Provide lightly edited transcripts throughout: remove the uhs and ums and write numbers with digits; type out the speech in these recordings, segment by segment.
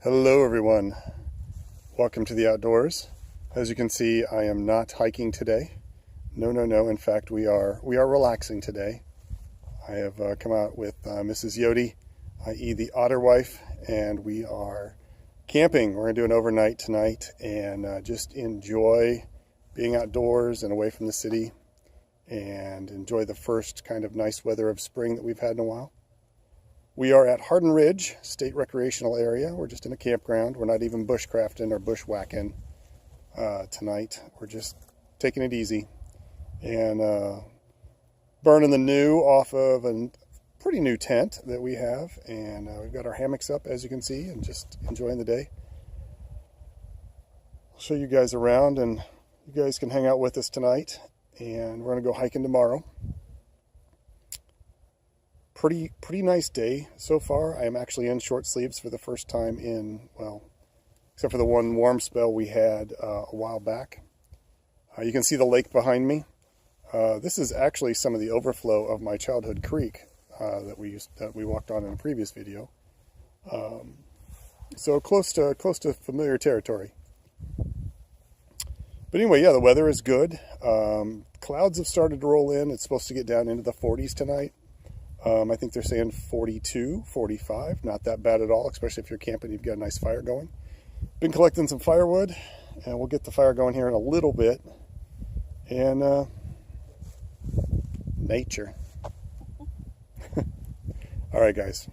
Hello everyone, welcome to the outdoors. As you can see, I am not hiking today. No, in fact we are relaxing today. I have come out with Mrs. Yote, i.e. the otter wife, and we are camping. We're going to do an overnight tonight and just enjoy being outdoors and away from the city and enjoy the first kind of nice weather of spring that we've had in a while. We are at Hardin Ridge State Recreational area. We're just in a campground. We're not even bushcrafting or bushwhacking tonight. We're just taking it easy and burning the new off of a pretty new tent that we have. And we've got our hammocks up, as you can see, and just enjoying the day. I'll show you guys around, and you guys can hang out with us tonight. And we're going to go hiking tomorrow. Pretty nice day so far. I am actually in short sleeves for the first time in, well, except for the one warm spell we had a while back. You can see the lake behind me. This is actually some of the overflow of my childhood creek that we walked on in a previous video. So close to familiar territory. But anyway, yeah, the weather is good. Clouds have started to roll in. It's supposed to get down into the 40s tonight. I think they're saying 42, 45, not that bad at all, especially if you're camping, you've got a nice fire going. Been collecting some firewood, and we'll get the fire going here in a little bit. And nature. All right, guys.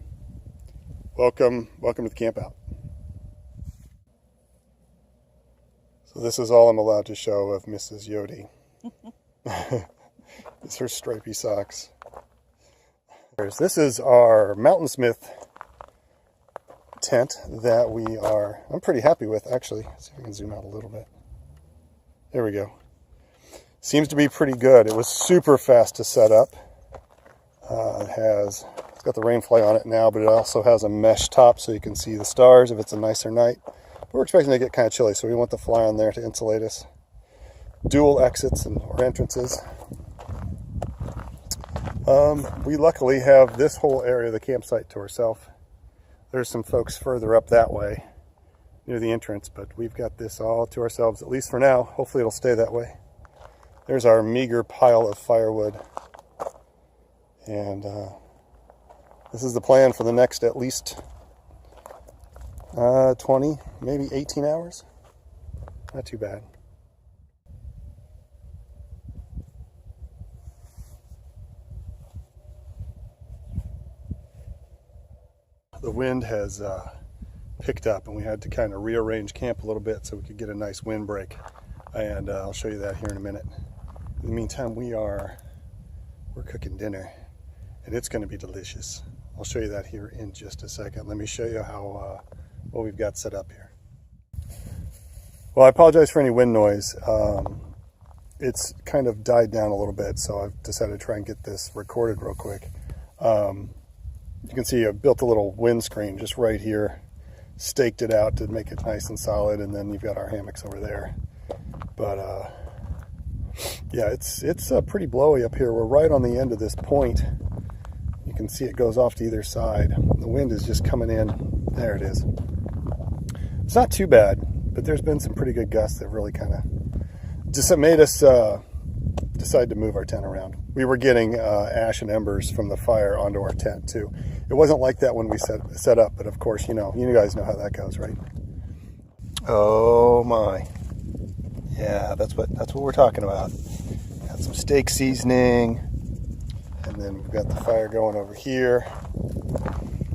Welcome to the camp out. So this is all I'm allowed to show of Mrs. Yote. It's her stripy socks. This is our Mountainsmith tent that I'm pretty happy with, actually. Let's see if we can zoom out a little bit. There we go. Seems to be pretty good. It was super fast to set up. It's got the rainfly on it now, but it also has a mesh top so you can see the stars if it's a nicer night. But we're expecting to get kind of chilly, so we want the fly on there to insulate us. Dual exits or entrances. We luckily have this whole area of the campsite to ourselves. There's some folks further up that way near the entrance, but we've got this all to ourselves, at least for now. Hopefully it'll stay that way. There's our meager pile of firewood. And this is the plan for the next at least 20, maybe 18 hours. Not too bad. The wind has picked up, and we had to kind of rearrange camp a little bit so we could get a nice wind break. And I'll show you that here in a minute. In the meantime, we're cooking dinner, and it's going to be delicious. I'll show you that here in just a second. Let me show you how what we've got set up here. Well, I apologize for any wind noise. It's kind of died down a little bit, so I've decided to try and get this recorded real quick. You can see I built a little windscreen just right here, staked it out to make it nice and solid, and then you've got our hammocks over there. But yeah, it's pretty blowy up here. We're right on the end of this point. You can see it goes off to either side. The wind is just coming in. There it is. It's not too bad, but there's been some pretty good gusts that really kind of just made us decide to move our tent around. We were getting ash and embers from the fire onto our tent too. It wasn't like that when we set up, but of course, you guys know how that goes, right? Oh my. Yeah, that's what we're talking about. Got some steak seasoning, and then we've got the fire going over here.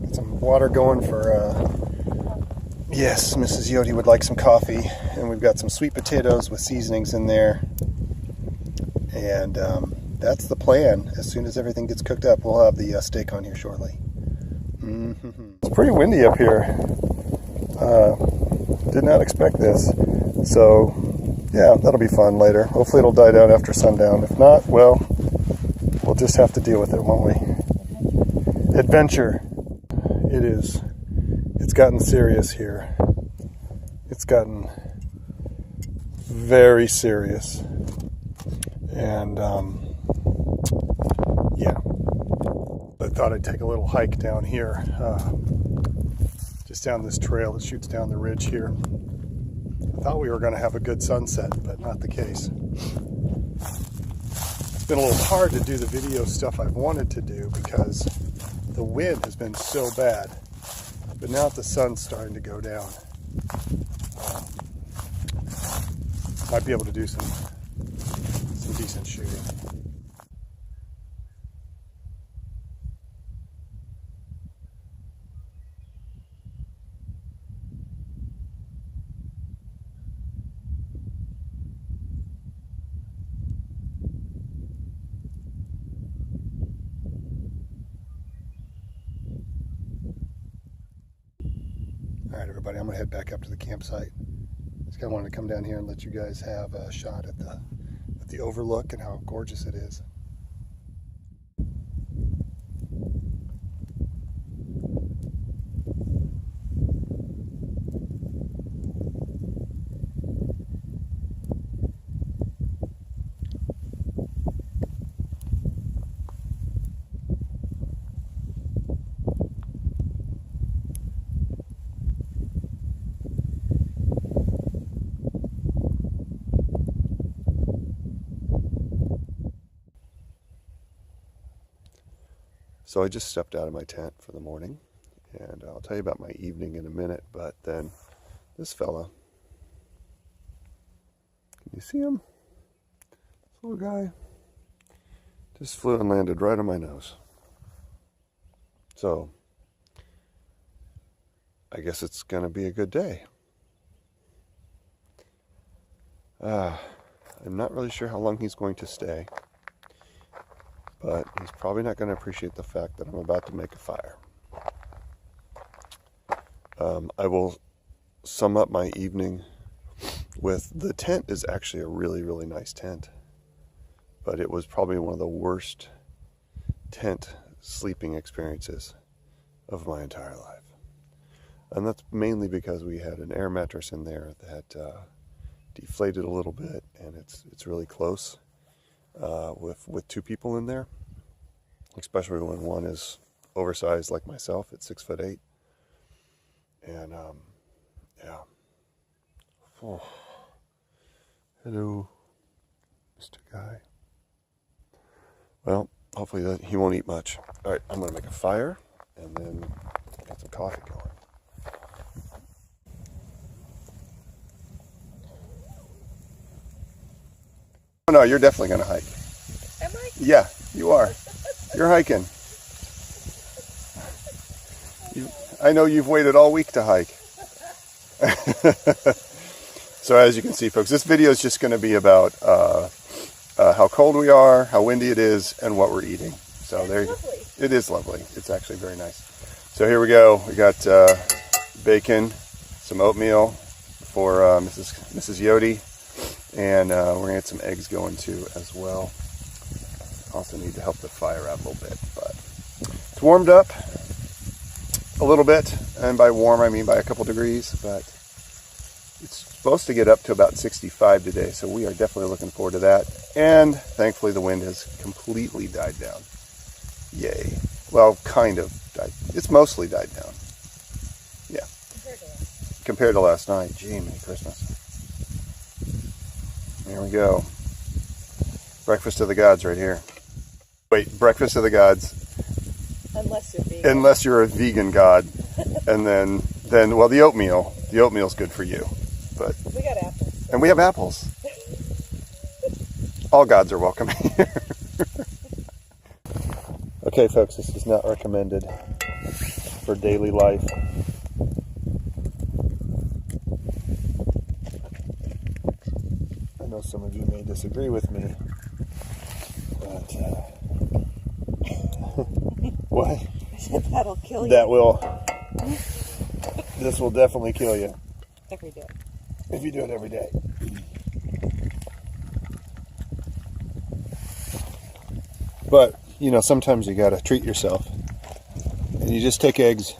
Got some water going for yes, Mrs. Yote would like some coffee, and we've got some sweet potatoes with seasonings in there. And that's the plan. As soon as everything gets cooked up, we'll have the steak on here shortly. It's pretty windy up here. Did not expect this. So, yeah, that'll be fun later. Hopefully it'll die down after sundown. If not, well, we'll just have to deal with it, won't we? Adventure. It is. It's gotten serious here. It's gotten very serious. And yeah, I thought I'd take a little hike down here just down this trail that shoots down the ridge here. I thought we were going to have a good sunset, but not the case. It's been a little hard to do the video stuff I've wanted to do because the wind has been so bad. But now that the sun's starting to go down, might be able to do some decent shooting. All right, everybody, I'm gonna head back up to the campsite. Just kind of wanted to come down here and let you guys have a shot at the overlook and how gorgeous it is. So I just stepped out of my tent for the morning, and I'll tell you about my evening in a minute, but then this fella, can you see him? This little guy just flew and landed right on my nose. So I guess it's going to be a good day. I'm not really sure how long he's going to stay. But he's probably not going to appreciate the fact that I'm about to make a fire. I will sum up my evening with, the tent is actually a really, really nice tent. But it was probably one of the worst tent sleeping experiences of my entire life. And that's mainly because we had an air mattress in there that deflated a little bit, and it's really close. With two people in there, especially when one is oversized like myself at 6'8", and yeah. Oh. Hello, Mr. Guy. Well, hopefully he won't eat much. All right, I'm gonna make a fire and then get some coffee going. Oh, no, you're definitely going to hike. Am I? Yeah, you are. You're hiking. I know you've waited all week to hike. So as you can see, folks, this video is just going to be about how cold we are, how windy it is, and what we're eating. So there you go. It is lovely. It's actually very nice. So here we go. We got bacon, some oatmeal for Mrs. Yote. And we're going to get some eggs going too as well. Also need to help the fire out a little bit. But it's warmed up a little bit. And by warm, I mean by a couple degrees. But it's supposed to get up to about 65 today. So we are definitely looking forward to that. And thankfully the wind has completely died down. Yay. Well, kind of died. It's mostly died down. Yeah. Compared to last night. Gee, Merry Christmas. Here we go. Breakfast of the gods right here. Wait, breakfast of the gods. Unless you're vegan. Unless you're a vegan god. And then well, the oatmeal. The oatmeal's good for you. But we got apples. So. And we have apples. All gods are welcome here. Okay, folks, this is not recommended for daily life. I know some of you may disagree with me, but what? That'll kill you. That will. This will definitely kill you. Every day. If you do it every day. But, you know, sometimes you gotta treat yourself. And you just take eggs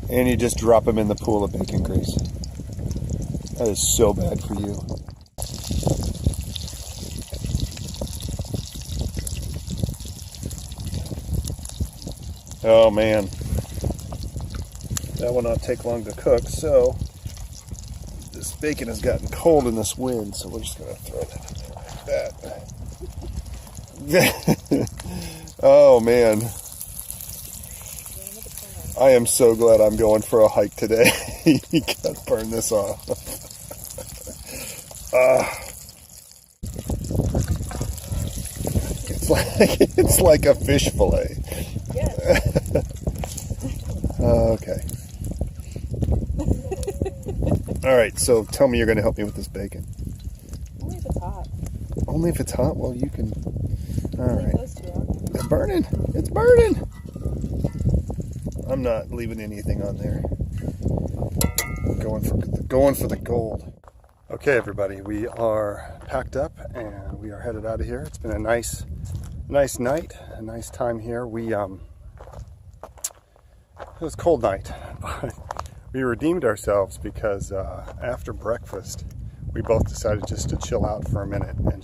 and you just drop them in the pool of bacon grease. That is so bad for you. Oh man. That will not take long to cook, so this bacon has gotten cold in this wind, so we're just going to throw that in there like that. Oh man. I am so glad I'm going for a hike today. You gotta burn this off. It's like a fish fillet. Yes. Okay. All right, so tell me you're going to help me with this bacon. Only if it's hot. Only if it's hot? Well, you can. All right. Close to it. It's burning. It's burning. I'm not leaving anything on there. Going for the gold. Okay, everybody, we are packed up and we are headed out of here. It's been a nice night, a nice time here. It was a cold night, but we redeemed ourselves because after breakfast, we both decided just to chill out for a minute and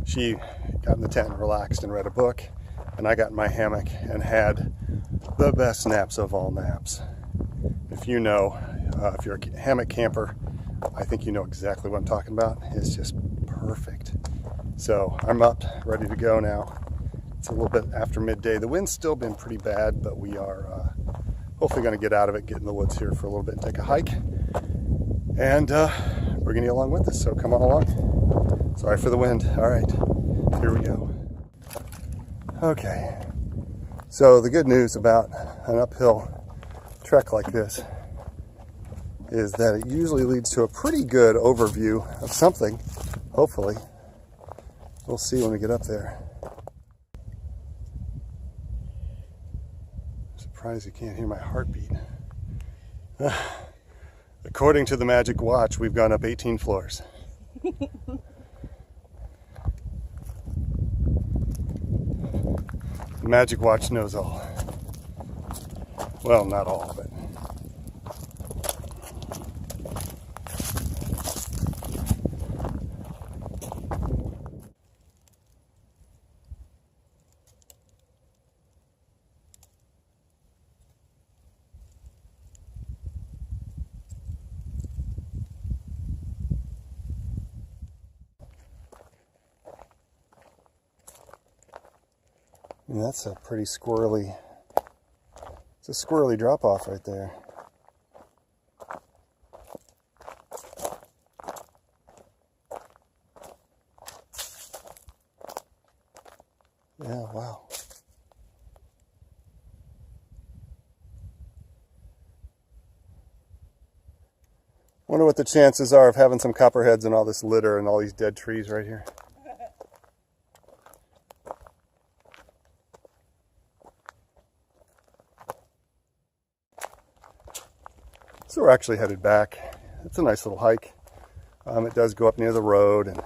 she got in the tent and relaxed and read a book, and I got in my hammock and had the best naps of all naps. If you know, if you're a hammock camper, I think you know exactly what I'm talking about. It's just perfect. So I'm up, ready to go now. It's a little bit after midday. The wind's still been pretty bad, but we are hopefully going to get out of it, get in the woods here for a little bit and take a hike. And we're going to get along with us, so come on along. Sorry for the wind. All right, here we go. Okay, so the good news about an uphill trek like this is that it usually leads to a pretty good overview of something, hopefully. We'll see when we get up there. I'm surprised you can't hear my heartbeat. According to the Magic Watch, we've gone up 18 floors. The Magic Watch knows all. Well, not all, but. And that's a pretty squirrely, it's a squirrely drop off right there. Yeah, wow. Wonder what the chances are of having some copperheads and all this litter and all these dead trees right here. So we're actually headed back. It's a nice little hike. It does go up near the road and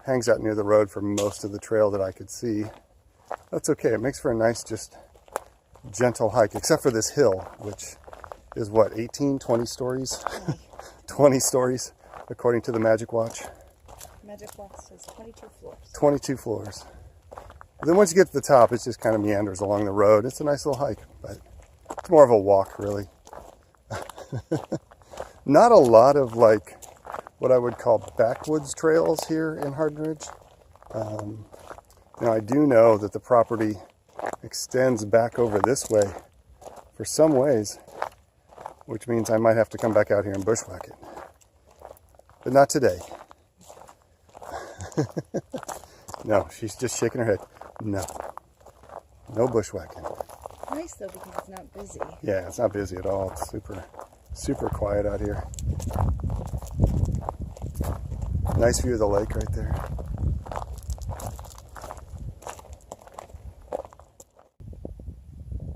hangs out near the road for most of the trail that I could see. That's okay. It makes for a nice, just gentle hike, except for this hill, which is what, 18, 20 stories? 20 stories, according to the Magic Watch. Magic Watch says 22 floors. 22 floors. Then once you get to the top, it just kind of meanders along the road. It's a nice little hike, but it's more of a walk, really. Not a lot of like what I would call backwoods trails here in Hardin Ridge. Now I do know that the property extends back over this way for some ways, which means I might have to come back out here and bushwhack it. But not today. No, she's just shaking her head. No. No bushwhacking. Nice though, because it's not busy. Yeah, it's not busy at all. It's super quiet out here. Nice view of the lake right there.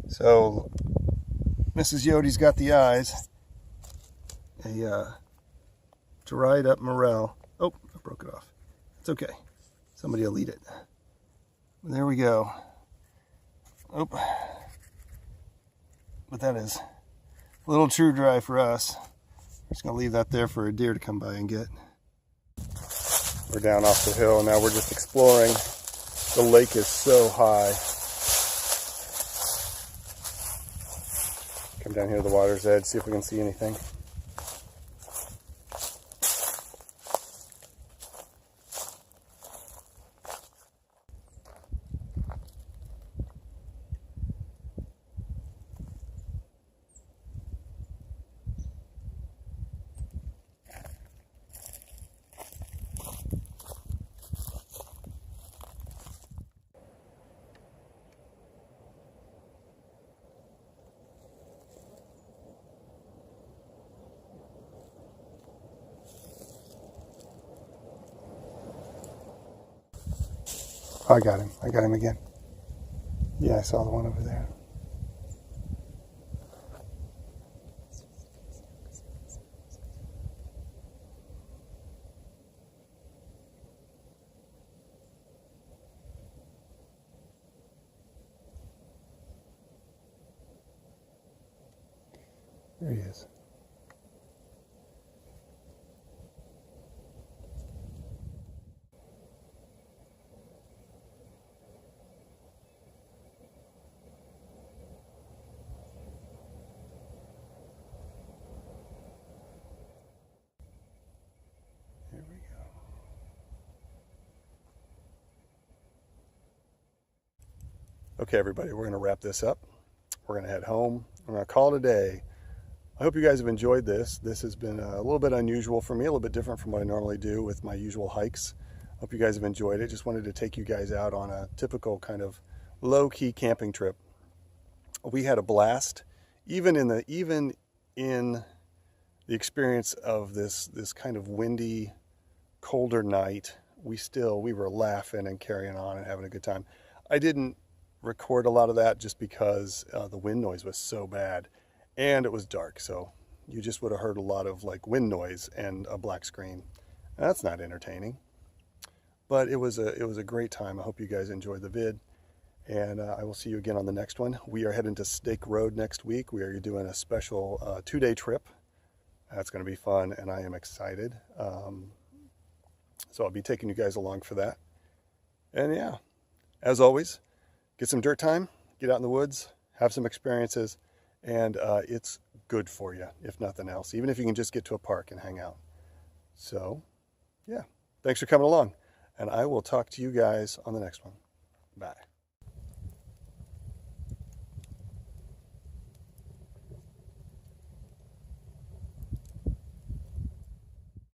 So, Mrs. Yote's got the eyes. A dried up morel. Oh, I broke it off. It's okay. Somebody will eat it. There we go. Oh. But that is a little too dry for us. We're just going to leave that there for a deer to come by and get. We're down off the hill, and now we're just exploring. The lake is so high Come down here to the water's edge, see if we can see anything. Oh, I got him. I got him again. Yeah, I saw the one over there. There he is. There we go. Okay, everybody, we're going to wrap this up. We're going to head home. I'm going to call it a day. I hope you guys have enjoyed this. This has been a little bit unusual for me, a little bit different from what I normally do with my usual hikes. Hope you guys have enjoyed it. Just wanted to take you guys out on a typical kind of low-key camping trip. We had a blast, even in the experience of this kind of windy, colder night. We were laughing and carrying on and having a good time. I didn't record a lot of that just because the wind noise was so bad. And it was dark, so you just would have heard a lot of like wind noise and a black screen. And that's not entertaining. But it was a great time. I hope you guys enjoyed the vid. And I will see you again on the next one. We are heading to Stake Road next week. We are doing a special 2-day trip. That's going to be fun, and I am excited. So I'll be taking you guys along for that. And yeah, as always, get some dirt time, get out in the woods, have some experiences. And it's good for you, if nothing else, even if you can just get to a park and hang out. So, yeah, thanks for coming along. And I will talk to you guys on the next one. Bye.